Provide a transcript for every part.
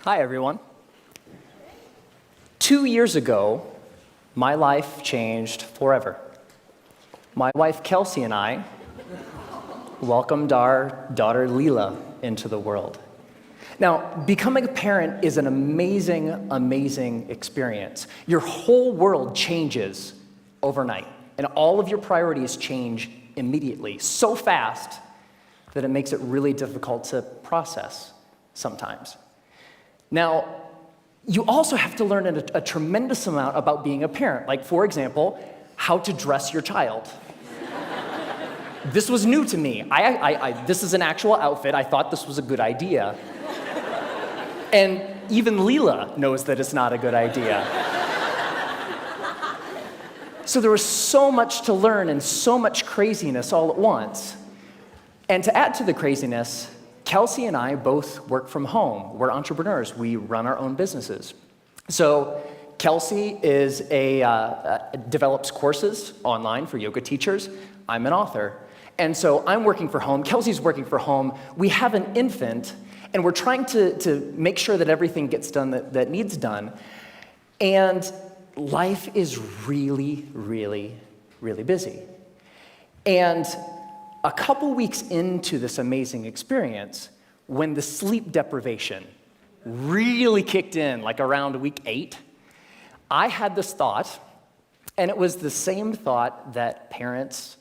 Hi, everyone. 2 years ago, my life changed forever. My wife, Kelsey, and I welcomed our daughter, Leela, into the world. Now, becoming a parent is an amazing, amazing experience. Your whole world changes overnight, and all of your priorities change immediately, so fast that it makes it really difficult to process sometimes. Now, you also have to learn a tremendous amount about being a parent, like, for example, how to dress your child. This was new to me. This is an actual outfit. I thought this was a good idea. And even Leela knows that it's not a good idea. So there was so much to learn and so much craziness all at once. And to add to the craziness, Kelsey and I both work from home. We're entrepreneurs. We run our own businesses. So Kelsey develops courses online for yoga teachers. I'm an author. And so I'm working from home. Kelsey's working from home. We have an infant, and we're trying to make sure that everything gets done that needs done. And life is really, really, really busy. And a couple weeks into this amazing experience, when the sleep deprivation really kicked in, like around week 8, I had this thought, and it was the same thought that parents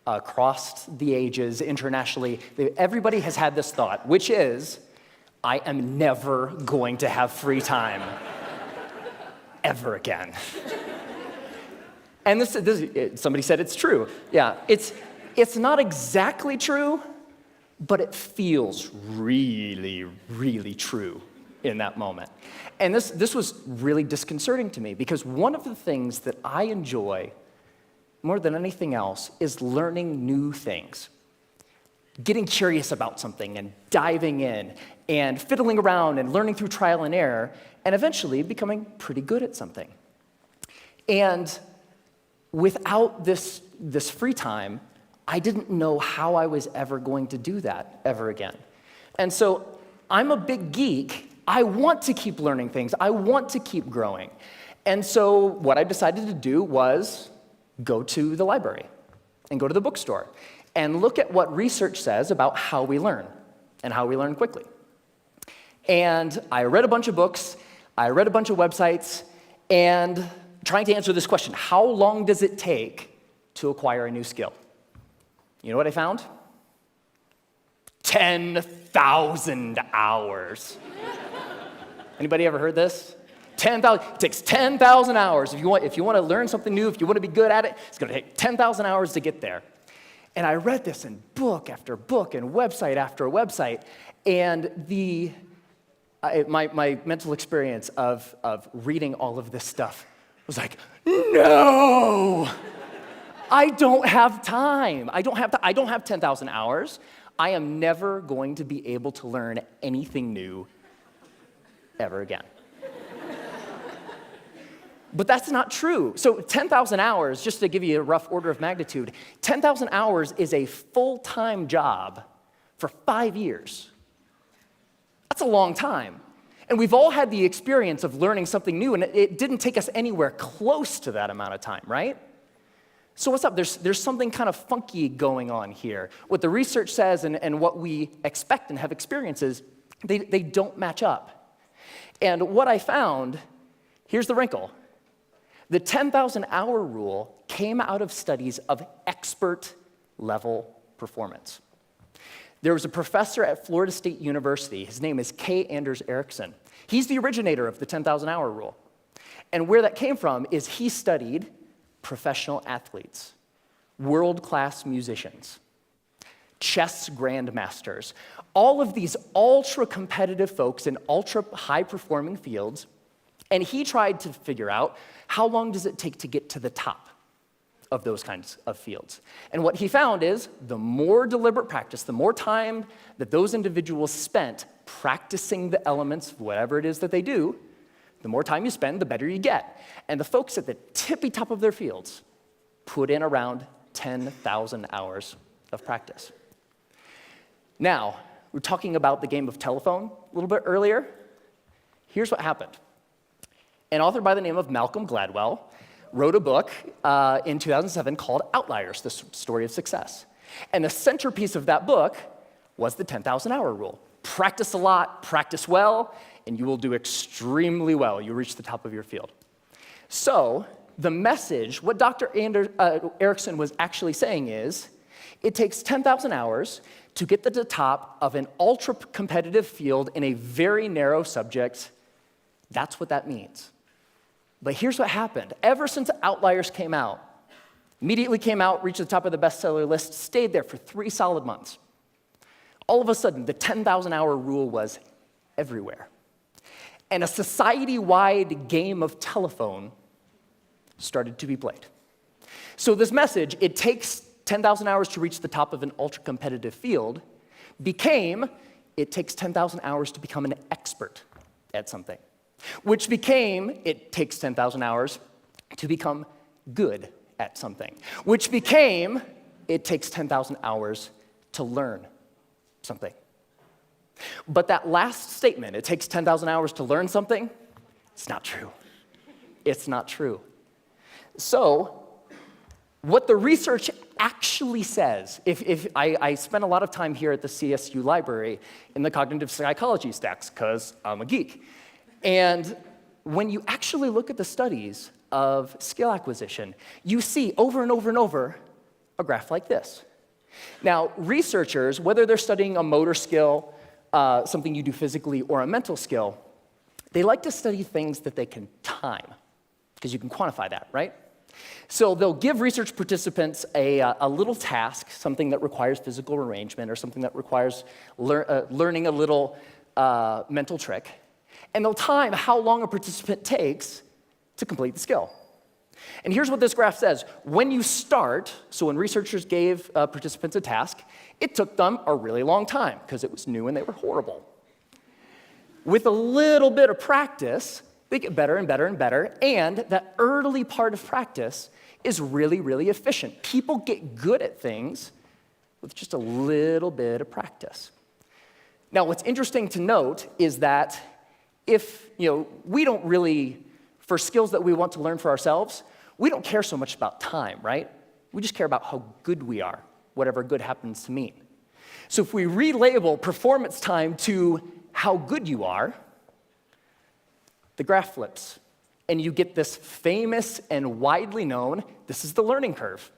across the ages, internationally, everybody has had this thought, which is, I am never going to have free time ever again. And somebody said it's true. Yeah, it's not exactly true, but it feels really, really true in that moment. And this was really disconcerting to me, because one of the things that I enjoy more than anything else is learning new things. Getting curious about something and diving in and fiddling around and learning through trial and error and eventually becoming pretty good at something. And without this free time, I didn't know how I was ever going to do that ever again. And so I'm a big geek. I want to keep learning things. I want to keep growing. And so what I decided to do was go to the library and go to the bookstore and look at what research says about how we learn and how we learn quickly. And I read a bunch of books, I read a bunch of websites, and trying to answer this question: how long does it take to acquire a new skill? You know what I found? 10,000 hours. Anybody ever heard this? 10,000. It takes 10,000 hours. If you want to learn something new, if you want to be good at it, it's going to take 10,000 hours to get there. And I read this in book after book and website after website, and my mental experience of reading all of this stuff was like, no! I don't have time. I don't have 10,000 hours. I am never going to be able to learn anything new ever again. But that's not true. So 10,000 hours, just to give you a rough order of magnitude, 10,000 hours is a full-time job for 5 years. That's a long time. And we've all had the experience of learning something new, and it didn't take us anywhere close to that amount of time, right? So what's up? There's something kind of funky going on here. What the research says and what we expect and have experiences, they don't match up. And what I found, here's the wrinkle. The 10,000-hour rule came out of studies of expert-level performance. There was a professor at Florida State University. His name is K. Anders Ericsson. He's the originator of the 10,000-hour rule. And where that came from is he studied professional athletes, world-class musicians, chess grandmasters, all of these ultra-competitive folks in ultra-high-performing fields, and he tried to figure out how long does it take to get to the top of those kinds of fields. And what he found is the more deliberate practice, the more time that those individuals spent practicing the elements of whatever it is that they do, the more time you spend, the better you get. And the folks at the tippy top of their fields put in around 10,000 hours of practice. Now, we were talking about the game of telephone a little bit earlier. here's what happened. An author by the name of Malcolm Gladwell wrote a book in 2007 called Outliers, the Story of Success. And the centerpiece of that book was the 10,000 hour rule. Practice a lot, practice well, and you will do extremely well. You'll reach the top of your field. So the message, what Dr. Erickson was actually saying is, it takes 10,000 hours to get to the top of an ultra-competitive field in a very narrow subject. That's what that means. But here's what happened. Ever since Outliers came out, immediately came out, reached the top of the bestseller list, stayed there for 3 solid months. All of a sudden, the 10,000 hour rule was everywhere. And a society-wide game of telephone started to be played. So this message, it takes 10,000 hours to reach the top of an ultra-competitive field, became, it takes 10,000 hours to become an expert at something. Which became, it takes 10,000 hours to become good at something. Which became, it takes 10,000 hours to learn something. But that last statement, it takes 10,000 hours to learn something, it's not true. It's not true. So, what the research actually says, if I spent a lot of time here at the CSU library in the cognitive psychology stacks, because I'm a geek. And when you actually look at the studies of skill acquisition, you see over and over and over a graph like this. Now, researchers, whether they're studying a motor skill, something you do physically, or a mental skill, they like to study things that they can time, because you can quantify that, right? So they'll give research participants a little task, something that requires physical arrangement or something that requires learning a little mental trick, and they'll time how long a participant takes to complete the skill. And here's what this graph says. When you start, so when researchers gave participants a task, it took them a really long time because it was new and they were horrible. With a little bit of practice, they get better and better and better, and that early part of practice is really, really efficient. People get good at things with just a little bit of practice. Now, what's interesting to note is that if, we don't really, for skills that we want to learn for ourselves, we don't care so much about time, right? We just care about how good we are, whatever good happens to mean. So if we relabel performance time to how good you are, the graph flips, and you get this famous and widely known, this is the learning curve.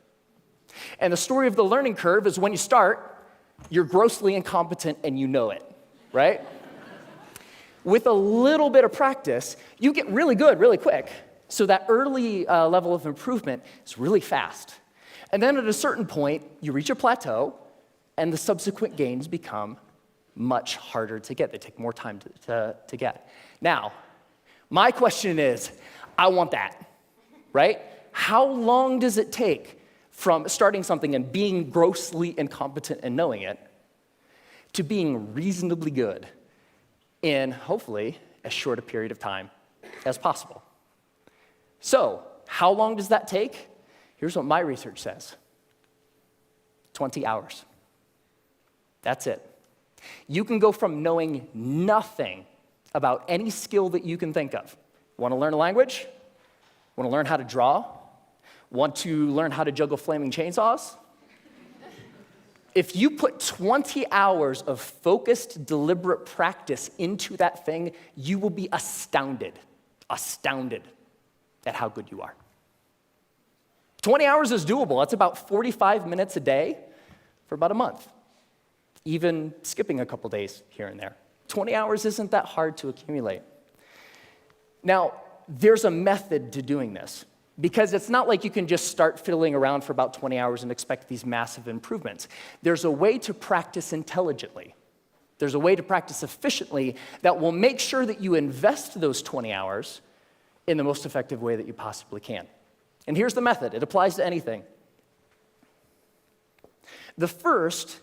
And the story of the learning curve is when you start, you're grossly incompetent and you know it, right? With a little bit of practice, you get really good really quick. So that early level of improvement is really fast. And then at a certain point, you reach a plateau, and the subsequent gains become much harder to get. They take more time to get. Now, my question is, I want that, right? How long does it take from starting something and being grossly incompetent and knowing it to being reasonably good in, hopefully, as short a period of time as possible? So, how long does that take? Here's what my research says. 20 hours. That's it. You can go from knowing nothing about any skill that you can think of. Want to learn a language? Want to learn how to draw? Want to learn how to juggle flaming chainsaws? If you put 20 hours of focused, deliberate practice into that thing, you will be astounded at how good you are. 20 hours is doable. That's about 45 minutes a day for about a month, even skipping a couple days here and there. 20 hours isn't that hard to accumulate. Now, there's a method to doing this, because it's not like you can just start fiddling around for about 20 hours and expect these massive improvements. There's a way to practice intelligently. There's a way to practice efficiently that will make sure that you invest those 20 hours in the most effective way that you possibly can. And here's the method. It applies to anything. The first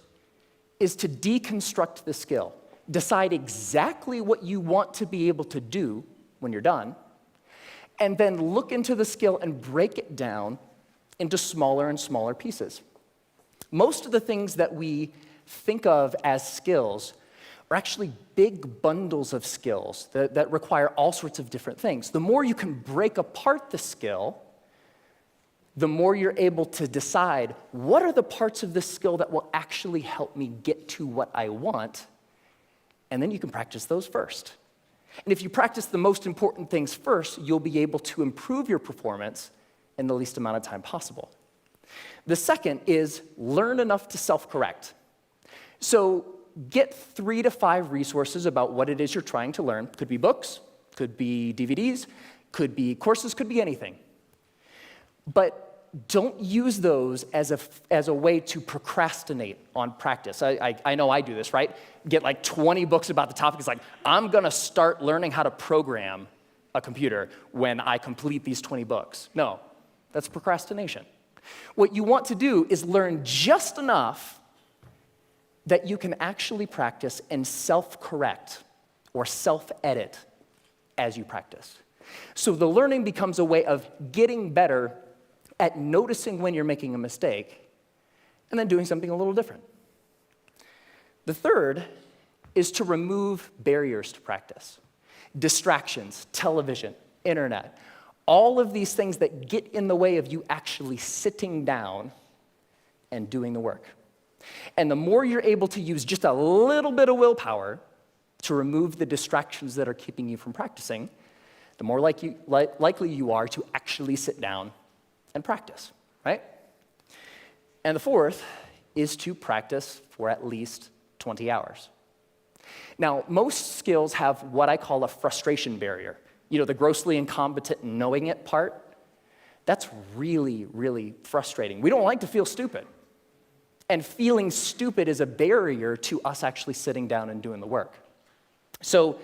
is to deconstruct the skill. Decide exactly what you want to be able to do when you're done, and then look into the skill and break it down into smaller and smaller pieces. Most of the things that we think of as skills are actually big bundles of skills that require all sorts of different things. The more you can break apart the skill, the more you're able to decide what are the parts of this skill that will actually help me get to what I want, and then you can practice those first. And if you practice the most important things first, you'll be able to improve your performance in the least amount of time possible. The second is learn enough to self-correct. So get 3 to 5 resources about what it is you're trying to learn. Could be books, could be DVDs, could be courses, could be anything. But don't use those as a way to procrastinate on practice. I know I do this, right? Get like 20 books about the topic. It's like, I'm gonna start learning how to program a computer when I complete these 20 books. No, that's procrastination. What you want to do is learn just enough that you can actually practice and self-correct or self-edit as you practice. So the learning becomes a way of getting better at noticing when you're making a mistake and then doing something a little different. The third is to remove barriers to practice. Distractions, television, internet, all of these things that get in the way of you actually sitting down and doing the work. And the more you're able to use just a little bit of willpower to remove the distractions that are keeping you from practicing, the more likely you are to actually sit down and practice, right? And the fourth is to practice for at least 20 hours. Now, most skills have what I call a frustration barrier. You know, the grossly incompetent knowing it part. That's really, really frustrating. We don't like to feel stupid. And feeling stupid is a barrier to us actually sitting down and doing the work. So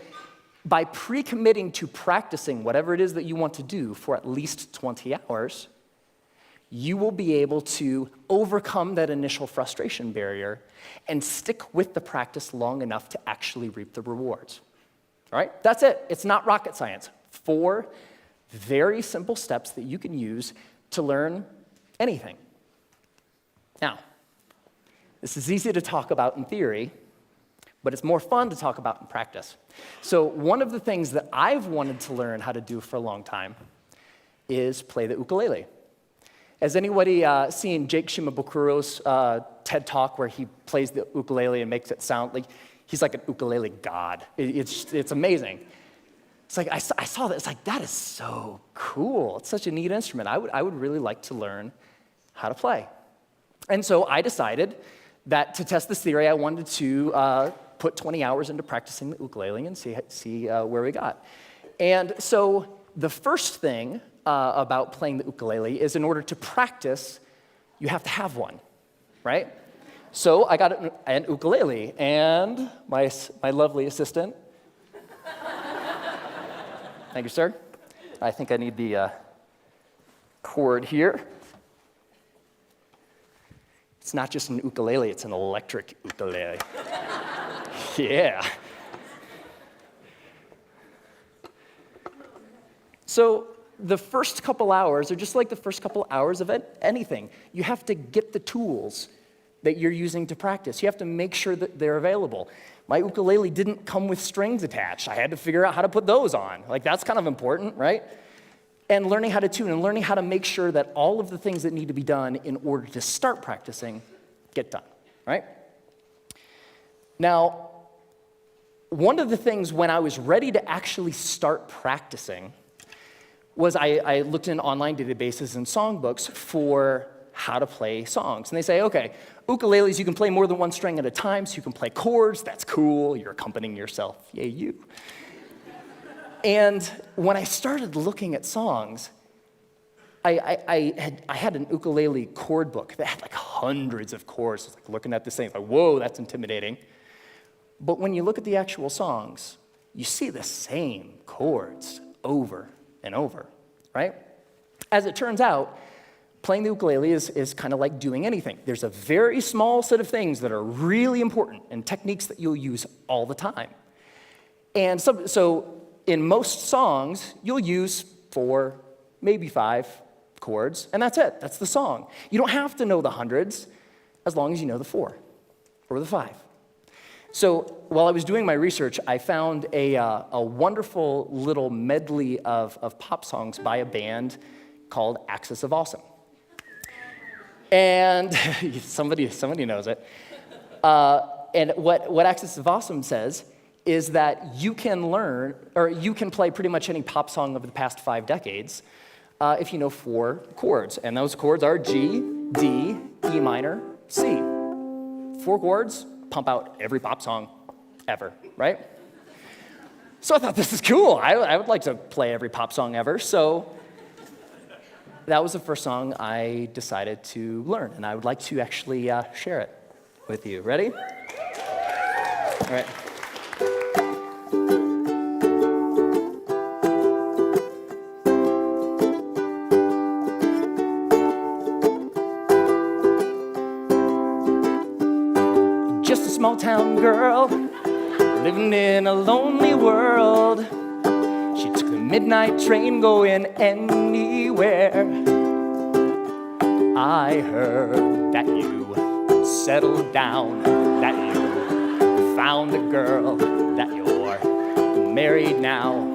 by pre-committing to practicing whatever it is that you want to do for at least 20 hours, you will be able to overcome that initial frustration barrier and stick with the practice long enough to actually reap the rewards. All right? That's it. It's not rocket science. 4 very simple steps that you can use to learn anything. Now, this is easy to talk about in theory, but it's more fun to talk about in practice. So one of the things that I've wanted to learn how to do for a long time is play the ukulele. Has anybody seen Jake Shimabukuro's TED Talk where he plays the ukulele and makes it sound like he's like an ukulele god? It's amazing. It's like, I saw that, it's like, that is so cool. It's such a neat instrument. I would really like to learn how to play. And so I decided that to test this theory, I wanted to put 20 hours into practicing the ukulele and see where we got. And so the first thing about playing the ukulele is in order to practice, you have to have one, right? So I got an ukulele, and my lovely assistant, thank you, sir. I think I need the cord here. It's not just an ukulele, it's an electric ukulele. Yeah. So the first couple hours are just like the first couple hours of anything. You have to get the tools that you're using to practice. You have to make sure that they're available. My ukulele didn't come with strings attached. I had to figure out how to put those on. Like, that's kind of important, right? And learning how to tune and learning how to make sure that all of the things that need to be done in order to start practicing get done, right? Now, one of the things when I was ready to actually start practicing was I looked in online databases and songbooks for how to play songs. And they say, okay, ukuleles, you can play more than one string at a time, so you can play chords. That's cool. You're accompanying yourself. Yay, you. And when I started looking at songs, I had an ukulele chord book that had like hundreds of chords. I was like looking at this thing, like, whoa, that's intimidating. But when you look at the actual songs, you see the same chords over and over, right? As it turns out, playing the ukulele is kind of like doing anything. There's a very small set of things that are really important and techniques that you'll use all the time. And so in most songs, you'll use 4, maybe 5 chords, and that's it. That's the song. You don't have to know the hundreds as long as you know the 4 or the 5. So while I was doing my research, I found a wonderful little medley of pop songs by a band called Axis of Awesome. And somebody knows it. And what Axis of Awesome says is that you can learn, or you can play pretty much any pop song of the past 5 decades if you know 4 chords. And those chords are G, D, E minor, C. 4 chords, pump out every pop song ever, right? So I thought, this is cool. I would like to play every pop song ever. So that was the first song I decided to learn, and I would like to actually share it with you. Ready? All right. Just a small town girl living in a lonely world. She took the midnight train going anywhere. I heard that you settled down, that you found a girl, that you're married now.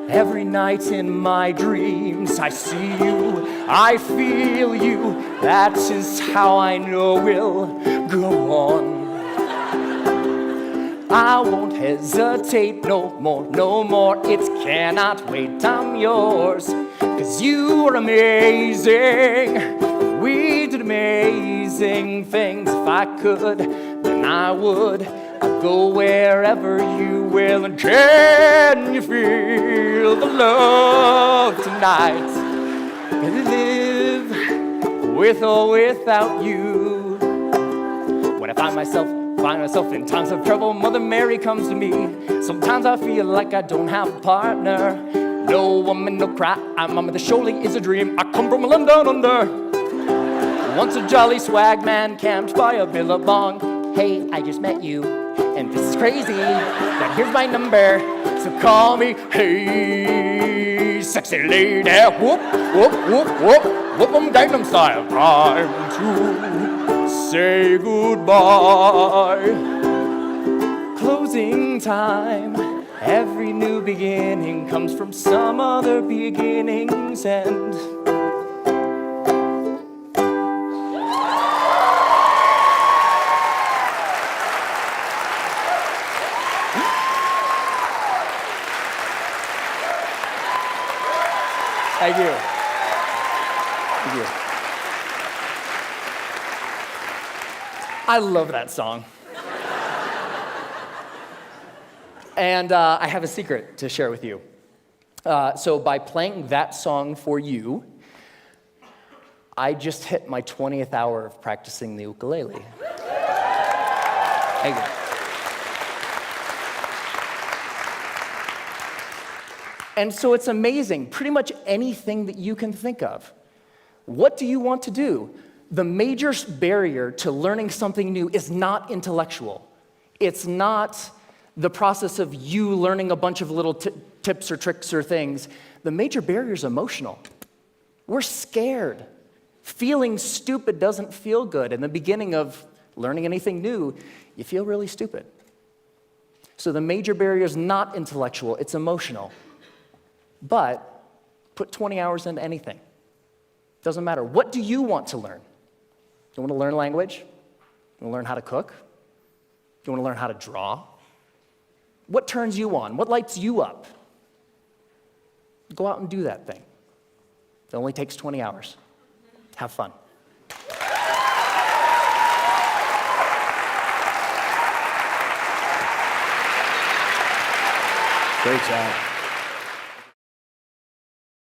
Every night in my dreams I see you, I feel you. That is how I know we'll go on. I won't hesitate no more, no more. It cannot wait, I'm yours. 'Cause you are amazing. We did amazing things. If I could, then I would. I'd go wherever you will. And can you feel the love tonight? Can I live with or without you? When I find myself in times of trouble, Mother Mary comes to me. Sometimes I feel like I don't have a partner. No woman, no cry, Mama, this surely is a dream. I come from a land down under. Once a jolly swag man camped by a billabong. Hey, I just met you, and this is crazy. Now here's my number, so call me. Hey, sexy lady, whoop, whoop, whoop, whoop, whoop 'em Gangnam Style. Time to say goodbye. Closing time. Every new beginning comes from some other beginning's end. Thank you. Thank you. I love that song. And I have a secret to share with you. So by playing that song for you, I just hit my 20th hour of practicing the ukulele. Thank you. And so it's amazing, pretty much anything that you can think of. What do you want to do? The major barrier to learning something new is not intellectual. It's not the process of you learning a bunch of little tips or tricks or things. The major barrier is emotional. We're scared. Feeling stupid doesn't feel good. In the beginning of learning anything new, you feel really stupid. So the major barrier is not intellectual, it's emotional. But put 20 hours into anything. Doesn't matter. What do you want to learn? You want to learn language? You want to learn how to cook? You want to learn how to draw? What turns you on? What lights you up? Go out and do that thing. It only takes 20 hours. Have fun. Great job.